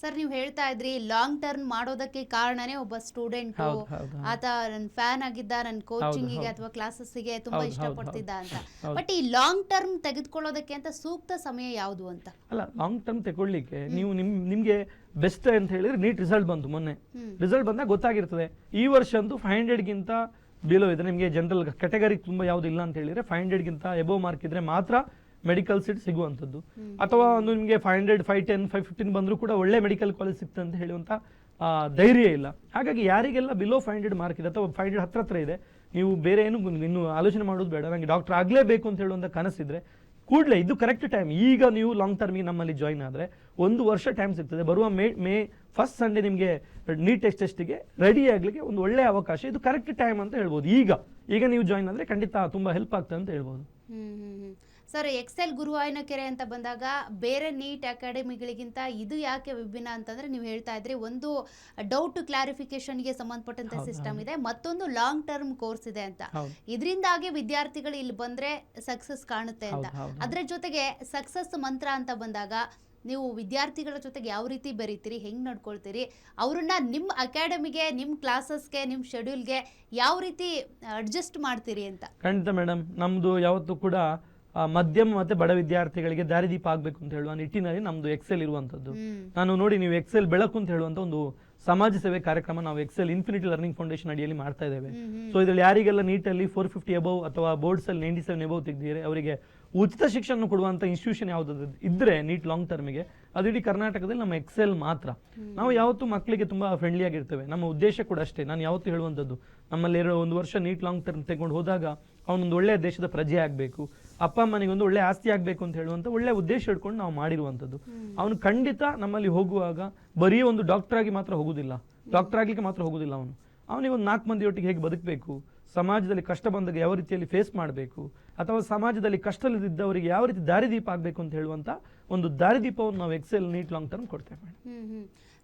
Sir ನೀವು ಹೇಳ್ತಾ ಇದ್ರಿ ಲಾಂಗ್ ಟರ್ಮ್ ಮಾಡೋದಕ್ಕೆ ಕಾರಣನೇ ಒಬ್ಬ ಸ್ಟೂಡೆಂಟ್ ಹೌದು ಹೌದು ಆತ ನನ್ನ ಫ್ಯಾನ್ ಆಗಿದ್ದ, ನನ್ನ ಕೋಚಿಂಗಿಗೆ ಅಥವಾ ಕ್ಲಾಸಸ್ಗೆ ತುಂಬಾ ಹೌದು ಹೌದು ಇಷ್ಟಪಡ್ತಿದ್ದ ಅಂತ. ಹೌದು. ಬಟ್ ಈ ಲಾಂಗ್ ಟರ್ಮ್ ತೆಗೆದುಕೊಳ್ಳೋದಕ್ಕೆ ಅಂತ ಸೂಕ್ತ ಸಮಯ ಯಾವುದು ಅಂತ? ಅಲ್ಲ, ಲಾಂಗ್ ಟರ್ಮ್ ತಗೊಳ್ಳಿಕ್ಕೆ ನೀವು ನಿಮ್ಗೆ ಬೆಸ್ಟ್ ಅಂತ ಹೇಳಿದ್ರೆ ನೀಟ್ ರಿಸಲ್ಟ್ ಬಂತು ಮೊನ್ನೆ. ರಿಸಲ್ಟ್ ಬಂದಾಗ ಗೊತ್ತಾಗಿರ್ತದೆ ಈ ವರ್ಷ ಅಂತೂ 500ಗಿಂತ ಬಿಲೋ ಇದೆ. ನಿಮಗೆ ಜನರಲ್ ಕ್ಯಾಟಗರಿ ತುಂಬಾ ಯಾವ್ದು ಇಲ್ಲ ಅಂತ ಹೇಳಿದ್ರೆ 500ಗಿಂತ ಎಬೋ ಮಾರ್ಕ್ ಇದ್ರೆ ಮಾತ್ರ ಮೆಡಿಕಲ್ ಸೀಟ್ ಸಿಗುವಂಥದ್ದು. ಅಥವಾ ಒಂದು ನಿಮಗೆ 500, 510, 515 ಬಂದರೂ ಕೂಡ ಒಳ್ಳೆ ಮೆಡಿಕಲ್ ಕಾಲೇಜ್ ಸಿಗ್ತದೆ ಅಂತ ಹೇಳುವಂಥ ಧೈರ್ಯ ಇಲ್ಲ. ಹಾಗಾಗಿ ಯಾರಿಗೆಲ್ಲ ಬಿಲೋ 500 ಮಾರ್ಕ್ ಇದೆ ಅಥವಾ 500 ಹತ್ರ ಇದೆ, ನೀವು ಬೇರೆ ಏನು ಇನ್ನು ಆಲೋಚನೆ ಮಾಡೋದು ಬೇಡ. ನನಗೆ ಡಾಕ್ಟರ್ ಆಗಲೇಬೇಕು ಅಂತ ಹೇಳುವಂಥ ಕನಸಿದ್ರೆ ಕೂಡಲೇ ಇದು ಕರೆಕ್ಟ್ ಟೈಮ್. ಈಗ ನೀವು ಲಾಂಗ್ ಟರ್ಮಿಗೆ ನಮ್ಮಲ್ಲಿ ಜಾಯಿನ್ ಆದರೆ 1 ವರ್ಷ ಟೈಮ್ ಸಿಗ್ತದೆ. ಬರುವ ಮೇ ಫಸ್ಟ್ ಸಂಡೇ ನಿಮಗೆ ನೀಟ್ ಟೆಸ್ಟಿಗೆ ರೆಡಿ ಆಗಲಿಕ್ಕೆ ಒಂದು ಒಳ್ಳೆಯ ಅವಕಾಶ. ಇದು ಕರೆಕ್ಟ್ ಟೈಮ್ ಅಂತ ಹೇಳ್ಬೋದು. ಈಗ ನೀವು ಜಾಯಿನ್ ಆದರೆ ಖಂಡಿತ ತುಂಬ ಹೆಲ್ಪ್ ಆಗ್ತದೆ ಅಂತ ಹೇಳ್ಬೋದು. ಸರ್, ಎಕ್ಸೆಲ್ ಗುರುವಾಯನಕೆರೆ ಅಂತ ಬಂದಾಗ ಬೇರೆ ನೀಟ್ ಅಕಾಡೆಮಿಗಳಿಗಿಂತ ಇದು ಯಾಕೆ ವಿಭಿನ್ನ ಅಂತಂದ್ರೆ, ನೀವು ಹೇಳ್ತಾ ಇದ್ರಿ ಒಂದು ಡೌಟ್ ಕ್ಲಾರಿಫಿಕೇಶನ್ಗೆ ಸಂಬಂಧಪಟ್ಟಂತ ಸಿಸ್ಟಮ್ ಇದೆ, ಮತ್ತೊಂದು ಲಾಂಗ್ ಟರ್ಮ್ ಕೋರ್ಸ್ ಇದೆ ಅಂತ. ಇದರಿಂದಾಗಿ ವಿದ್ಯಾರ್ಥಿಗಳು ಇಲ್ಲಿ ಬಂದ್ರೆ ಸಕ್ಸಸ್ ಕಾಣುತ್ತೆ ಅಂತ. ಅದ್ರ ಜೊತೆಗೆ ಸಕ್ಸಸ್ ಮಂತ್ರ ಅಂತ ಬಂದಾಗ ನೀವು ವಿದ್ಯಾರ್ಥಿಗಳ ಜೊತೆಗೆ ಯಾವ ರೀತಿ ಬೆರೀತೀರಿ, ಹೆಂಗೆ ನಡ್ಕೊಳ್ತೀರಿ, ಅವ್ರನ್ನ ನಿಮ್ಮ ಅಕಾಡೆಮಿಗೆ, ನಿಮ್ಮ ಕ್ಲಾಸಸ್ಗೆ, ನಿಮ್ಮ ಶೆಡ್ಯೂಲ್ಗೆ ಯಾವ ರೀತಿ ಅಡ್ಜಸ್ಟ್ ಮಾಡ್ತೀರಿ ಅಂತ? ಖಂಡಿತ ಮೇಡಮ್, ನಮ್ಮದು ಯಾವತ್ತೂ ಕೂಡ ಮಧ್ಯಮ ಮತ್ತು ಬಡ ವಿದ್ಯಾರ್ಥಿಗಳಿಗೆ ದಾರಿದೀಪ ಆಗಬೇಕು ಅಂತ ಹೇಳುವ ನಿಟ್ಟಿನಲ್ಲಿ ನಮ್ಮದು ಎಕ್ಸೆಲ್ ಇರುವಂಥದ್ದು. ನಾನು ನೋಡಿ, ನೀವು ಎಕ್ಸೆಲ್ ಬೆಳಕು ಅಂತ ಹೇಳುವಂಥ ಒಂದು ಸಮಾಜ ಸೇವೆ ಕಾರ್ಯಕ್ರಮ ನಾವು ಎಕ್ಸೆಲ್ ಇನ್ಫಿನಿಟಿ ಲರ್ನಿಂಗ್ ಫೌಂಡೇಶನ್ ಅಡಿಯಲ್ಲಿ ಮಾಡ್ತಾ ಇದ್ದೇವೆ. ಸೊ ಇದರಲ್ಲಿ ಯಾರಿಗೆಲ್ಲ ನೀಟಲ್ಲಿ 450 ಅಬೌವ್ ಅಥವಾ ಬೋರ್ಡ್ಸಲ್ಲಿ 97 ಅಬೌವ್ ತೆಗೆದಿದ್ದಾರೆ ಅವರಿಗೆ ಉಚಿತ ಶಿಕ್ಷಣ ಕೊಡುವಂಥ ಇನ್ಸ್ಟಿಟ್ಯೂಷನ್ ಯಾವುದಾದ್ರು ಇದ್ರೆ ನೀಟ್ ಲಾಂಗ್ ಟರ್ಮಿಗೆ, ಅದು ಇಡೀ ಕರ್ನಾಟಕದಲ್ಲಿ ನಮ್ಮ ಎಕ್ಸೆಲ್ ಮಾತ್ರ. ನಾವು ಯಾವತ್ತೂ ಮಕ್ಕಳಿಗೆ ತುಂಬ ಫ್ರೆಂಡ್ಲಿ ಆಗಿರ್ತೇವೆ. ನಮ್ಮ ಉದ್ದೇಶ ಕೂಡ ಅಷ್ಟೇ. ನಾನು ಯಾವತ್ತೂ ಹೇಳುವಂಥದ್ದು, ನಮ್ಮಲ್ಲಿ 1 ವರ್ಷ ನೀಟ್ ಲಾಂಗ್ ಟರ್ಮ್ ತೆಗೆದುಕೊಂಡು ಹೋದಾಗ ಅವನೊಂದು ಒಳ್ಳೆಯ ದೇಶದ ಪ್ರಜೆ ಆಗಬೇಕು, ಅಪ್ಪ ಅಮ್ಮನಿಗೆ ಒಂದು ಒಳ್ಳೆ ಆಸ್ತಿ ಆಗಬೇಕು ಅಂತ ಹೇಳುವಂಥ ಒಳ್ಳೆ ಉದ್ದೇಶ ಇಟ್ಕೊಂಡು ನಾವು ಮಾಡಿರುವಂಥದ್ದು. ಅವನು ಖಂಡಿತ ನಮ್ಮಲ್ಲಿ ಹೋಗುವಾಗ ಬರೀ ಒಂದು ಡಾಕ್ಟರ್ ಆಗಿ ಮಾತ್ರ ಹೋಗುದಿಲ್ಲ, ಡಾಕ್ಟರ್ ಆಗಲಿಕ್ಕೆ ಮಾತ್ರ ಹೋಗುದಿಲ್ಲ. ಅವನಿಗೆ ಒಂದು 4 ಮಂದಿಯೊಟ್ಟಿಗೆ ಹೇಗೆ ಬದುಕಬೇಕು, ಸಮಾಜದಲ್ಲಿ ಕಷ್ಟ ಬಂದಾಗ ಯಾವ ರೀತಿಯಲ್ಲಿ ಫೇಸ್ ಮಾಡಬೇಕು, ಅಥವಾ ಸಮಾಜದಲ್ಲಿ ಕಷ್ಟದಲ್ಲಿದ್ದವರಿಗೆ ಯಾವ ರೀತಿ ದಾರಿದೀಪ ಆಗಬೇಕು ಅಂತ ಹೇಳುವಂಥ ಒಂದು ದಾರಿದೀಪವನ್ನು ನಾವು ಎಕ್ಸೆಲ್ ನೀಟ್ ಲಾಂಗ್ ಟರ್ಮ್ ಕೊಡ್ತೇವೆ.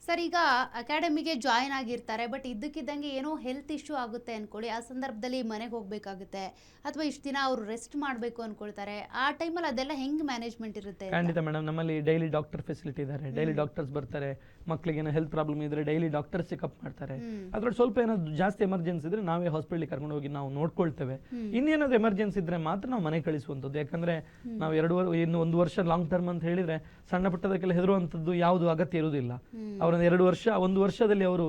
ಸರ್, ಈಗ ಅಕಾಡೆಮಿಗೆ ಜಾಯಿನ್ ಆಗಿರ್ತಾರೆ, ಬಟ್ ಇದ್ದಕ್ಕಿದ್ದಂಗೆ ಏನೋ ಹೆಲ್ತ್ ಇಶ್ಯೂ ಆಗುತ್ತೆ ಅನ್ಕೊಳ್ಳಿ, ಆ ಸಂದರ್ಭದಲ್ಲಿ ಮನೆಗೆ ಹೋಗ್ಬೇಕಾಗುತ್ತೆ, ಅಥವಾ ಇಷ್ಟು ದಿನ ಅವರು ರೆಸ್ಟ್ ಮಾಡಬೇಕು ಅನ್ಕೊಳ್ತಾರೆ, ಆ ಟೈಮಲ್ಲಿ ಅದೆಲ್ಲ ಹೆಂಗ್ ಮ್ಯಾನೇಜ್ಮೆಂಟ್ ಇರುತ್ತೆ? ಖಂಡಿತ ಮೇಡಮ್, ನಮ್ಮಲ್ಲಿ ಡೈಲಿ ಡಾಕ್ಟರ್ ಫೆಸಿಲಿಟಿ ಇದ್ದಾರೆ. ಡೈಲಿ ಡಾಕ್ಟರ್ಸ್ ಬರ್ತಾರೆ. ಮಕ್ಕಳಿಗೆ ಏನೋ ಹೆಲ್ತ್ ಪ್ರಾಬ್ಲಮ್ ಇದ್ರೆ ಡೈಲಿ ಡಾಕ್ಟರ್ ಚೆಕ್ಅಪ್ ಮಾಡ್ತಾರೆ. ಅದ್ರಲ್ಲಿ ಸ್ವಲ್ಪ ಏನಾದ್ರು ಜಾಸ್ತಿ ಎಮರ್ಜೆನ್ಸಿ ಇದ್ರೆ ನಾವೇ ಹಾಸ್ಪಿಟಲ್ಗೆ ಕರ್ಕೊಂಡು ಹೋಗಿ ನಾವು ನೋಡ್ಕೊಳ್ತೇವೆ. ಇನ್ನೇನಾದ್ರು ಎಮರ್ಜೆನ್ಸಿ ಇದ್ರೆ ಮಾತ್ರ ನಾವು ಮನೆ ಕಳಿಸುವಂಥದ್ದು. ಯಾಕಂದ್ರೆ ನಾವು 1 ವರ್ಷ ಲಾಂಗ್ ಟರ್ಮ್ ಅಂತ ಹೇಳಿದ್ರೆ ಸಣ್ಣ ಪುಟ್ಟದಕ್ಕೆಲ್ಲ ಹೆದರುವಂಥದ್ದು ಯಾವುದು ಅಗತ್ಯ ಇರುವುದಿಲ್ಲ. ಅವರ 1 ವರ್ಷದಲ್ಲಿ ಅವರು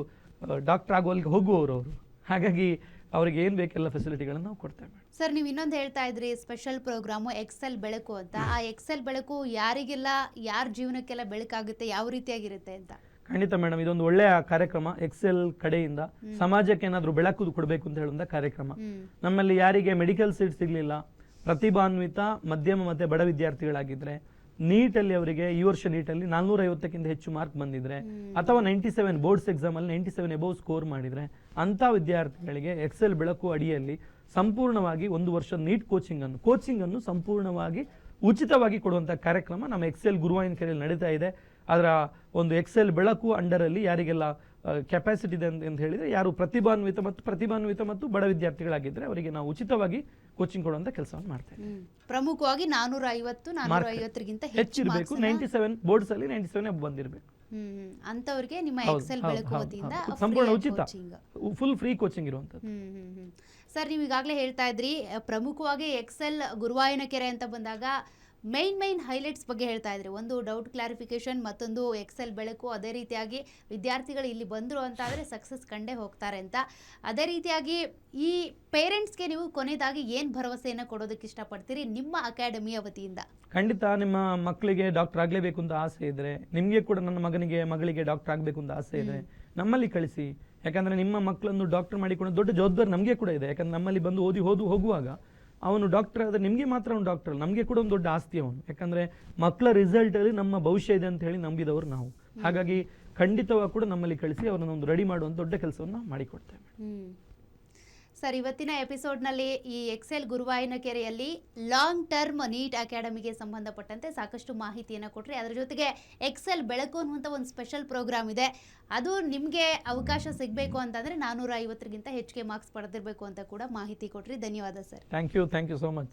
ಡಾಕ್ಟರ್ ಆಗುವಲ್ಲಿಗೆ ಹೋಗುವವರು ಅವರು. ಹಾಗಾಗಿ ಅವ್ರಿಗೆ ಏನ್ ಬೇಕೆಲ್ಲ ಫೆಸಿಲಿಟಿಗಳನ್ನು ನಾವು ಕೊಡ್ತೇವೆ. ಸರ್, ನೀವು ಇನ್ನೊಂದು ಹೇಳ್ತಾ ಇದ್ರಿ ಸ್ಪೆಷಲ್ ಪ್ರೋಗ್ರಾಮು ಎಕ್ಸೆಲ್ ಬೆಳಕು ಅಂತ. ಆ ಎಕ್ಸೆಲ್ ಬೆಳಕು ಯಾರಿಗೆಲ್ಲ, ಯಾರ ಜೀವನಕ್ಕೆಲ್ಲ ಬೆಳಕಾಗುತ್ತೆ, ಯಾವ ರೀತಿಯಾಗಿರುತ್ತೆ ಅಂತ? ಖಂಡಿತ ಮೇಡಮ್, ಇದೊಂದು ಒಳ್ಳೆಯ ಕಾರ್ಯಕ್ರಮ. ಎಕ್ಸೆಲ್ ಕಡೆಯಿಂದ ಸಮಾಜಕ್ಕೆ ಏನಾದ್ರು ಬೆಳಕು ಕೊಡಬೇಕು ಅಂತ ಹೇಳುವಂತ ಕಾರ್ಯಕ್ರಮ. ನಮ್ಮಲ್ಲಿ ಯಾರಿಗೆ ಮೆಡಿಕಲ್ ಸೀಟ್ ಸಿಗ್ಲಿಲ್ಲ, ಪ್ರತಿಭಾನ್ವಿತ ಮಧ್ಯಮ ಮತ್ತೆ ಬಡ ವಿದ್ಯಾರ್ಥಿಗಳಾಗಿದ್ರೆ, ನೀಟಲ್ಲಿ ಅವರಿಗೆ ಈ ವರ್ಷ ನೀಟಲ್ಲಿ 450ಕ್ಕಿಂತ ಹೆಚ್ಚು ಮಾರ್ಕ್ ಬಂದಿದ್ರೆ, ಅಥವಾ 97 ಬೋರ್ಡ್ಸ್ ಎಕ್ಸಾಮ್ ಅಲ್ಲಿ 97 ಎಬೌವ್ ಸ್ಕೋರ್ ಮಾಡಿದ್ರೆ, ಅಂತ ವಿದ್ಯಾರ್ಥಿಗಳಿಗೆ ಎಕ್ಸೆಲ್ ಬೆಳಕು ಅಡಿಯಲ್ಲಿ ಸಂಪೂರ್ಣವಾಗಿ 1 ವರ್ಷ ನೀಟ್ ಕೋಚಿಂಗ್ ಅನ್ನು ಸಂಪೂರ್ಣವಾಗಿ ಉಚಿತವಾಗಿ ಕೊಡುವಂಥ ಕಾರ್ಯಕ್ರಮ ನಮ್ಮ ಎಕ್ಸೆಲ್ ಗುರುವಾಯನಕೆರೆಯಲ್ಲಿ ನಡೀತಾ ಇದೆ. ಅದರ ಒಂದು ಎಕ್ಸೆಲ್ ಬೆಳಕು ಅಂಡರಲ್ಲಿ ಯಾರಿಗೆಲ್ಲ ಕೆಪಾಸಿಟಿ ಇದೆ ಅಂತ ಹೇಳಿದ್ರೆ, ಯಾರು ಪ್ರತಿಭಾನ್ವಿತ ಮತ್ತು ಬಡ ವಿದ್ಯಾರ್ಥಿಗಳಾಗಿದ್ದರೆ ಅವರಿಗೆ ನಾವು ಉಚಿತವಾಗಿ ಕೋಚಿಂಗ್ ಕೊಡುವಂತ ಕೆಲಸವನ್ನು ಮಾಡ್ತೇವೆ. ಪ್ರಮುಖವಾಗಿ 450ಗಿಂತ ಹೆಚ್ಚಿರಬೇಕು. 97 ಬೋರ್ಡ್ಸ್ ಅಲ್ಲಿ 97 ಬಂದಿರಬೇಕು. ಅಂತವರಿಗೆ ನಿಮ್ಮ ಎಕ್ಸೆಲ್ ಬೆಳಕು ವತಿಯಿಂದ ಸಂಪೂರ್ಣ ಉಚಿತ, ಫುಲ್ ಫ್ರೀ ಕೋಚಿಂಗ್ ಇರುವಂತದ್ದು. ಸರ್, ನೀವು ಈಗಾಗಲೇ ಹೇಳ್ತಾ ಇದ್ರಿ ಪ್ರಮುಖವಾಗಿ ಎಕ್ಸೆಲ್ ಗುರುವಾಯನಕೆರೆ ಅಂತ ಬಂದಾಗ ಮೈನ್ ಹೈಲೈಟ್ಸ್ ಬಗ್ಗೆ ಹೇಳ್ತಾ ಇದ್ರಿ. ಒಂದು ಡೌಟ್ ಕ್ಲಾರಿಫಿಕೇಶನ್, ಮತ್ತೊಂದು ಎಕ್ಸೆಲ್ ಬೆಳಕು. ಅದೇ ರೀತಿಯಾಗಿ ವಿದ್ಯಾರ್ಥಿಗಳು ಇಲ್ಲಿ ಬಂದರು ಅಂತ ಆದರೆ ಸಕ್ಸಸ್ ಕಂಡೇ ಹೋಗ್ತಾರೆ ಅಂತ. ಅದೇ ರೀತಿಯಾಗಿ ಈ ಪೇರೆಂಟ್ಸ್ಗೆ ನೀವು ಕೊನೆಯದಾಗಿ ಏನು ಭರವಸೆಯನ್ನು ಕೊಡೋದಕ್ಕೆ ಇಷ್ಟಪಡ್ತೀರಿ ನಿಮ್ಮ ಅಕಾಡೆಮಿಯ ವತಿಯಿಂದ? ಖಂಡಿತ ನಿಮ್ಮ ಮಕ್ಕಳಿಗೆ ಡಾಕ್ಟರ್ ಆಗಲೇಬೇಕು ಅಂತ ಆಸೆ ಇದ್ರೆ, ನಿಮಗೆ ಕೂಡ ನನ್ನ ಮಗಳಿಗೆ ಡಾಕ್ಟರ್ ಆಗಬೇಕು ಅಂತ ಆಸೆ ಇದ್ರೆ ನಮ್ಮಲ್ಲಿ ಕಳಿಸಿ. ಯಾಕಂದ್ರೆ ನಿಮ್ಮ ಮಕ್ಕಳನ್ನು ಡಾಕ್ಟರ್ ಮಾಡಿಕೊಂಡು ದೊಡ್ಡ ಜವಾಬ್ದಾರಿ ನಮಗೆ ಕೂಡ ಇದೆ. ಯಾಕಂದ್ರೆ ನಮ್ಮಲ್ಲಿ ಬಂದು ಹೋಗುವಾಗ ಅವನು ಡಾಕ್ಟರ್ ಆದರೆ ನಿಮಗೆ ಮಾತ್ರ ಅವನು ಡಾಕ್ಟರ್, ನಮಗೆ ಕೂಡ ಒಂದು ದೊಡ್ಡ ಆಸ್ತಿ ಅವನು. ಯಾಕಂದ್ರೆ ಮಕ್ಕಳ ರಿಸಲ್ಟ್ ಅಲ್ಲಿ ನಮ್ಮ ಭವಿಷ್ಯ ಇದೆ ಅಂತ ಹೇಳಿ ನಂಬಿದವರು ನಾವು. ಹಾಗಾಗಿ ಖಂಡಿತವಾಗಿ ಕೂಡ ನಮ್ಮಲ್ಲಿ ಕಳಿಸಿ ಅವರನ್ನು ಒಂದು ರೆಡಿ ಮಾಡುವಂತ ದೊಡ್ಡ ಕೆಲಸವನ್ನು ಮಾಡಿಕೊಡ್ತೇವೆ. ಸರ್, ಇವತ್ತಿನ ಎಪಿಸೋಡ್ನಲ್ಲಿ ಈ ಎಕ್ಸೆಲ್ ಗುರುವಾಯನಕೆರೆಯಲ್ಲಿ ಲಾಂಗ್ ಟರ್ಮ್ ನೀಟ್ ಅಕಾಡೆಮಿಗೆ ಸಂಬಂಧಪಟ್ಟಂತೆ ಸಾಕಷ್ಟು ಮಾಹಿತಿಯನ್ನು ಕೊಟ್ಟರೆ, ಅದರ ಜೊತೆಗೆ ಎಕ್ಸೆಲ್ ಬೆಳಕು ಅನ್ನುವಂಥ ಒಂದು ಸ್ಪೆಷಲ್ ಪ್ರೋಗ್ರಾಮ್ ಇದೆ. ಅದು ನಿಮಗೆ ಅವಕಾಶ ಸಿಗಬೇಕು ಅಂತಂದರೆ 450ಗಿಂತ ಹೆಚ್ಚಿಗೆ ಮಾರ್ಕ್ಸ್ ಪಡೆದಿರಬೇಕು ಅಂತ ಕೂಡ ಮಾಹಿತಿ ಕೊಟ್ಟರೆ. ಧನ್ಯವಾದ sir. Thank you so much.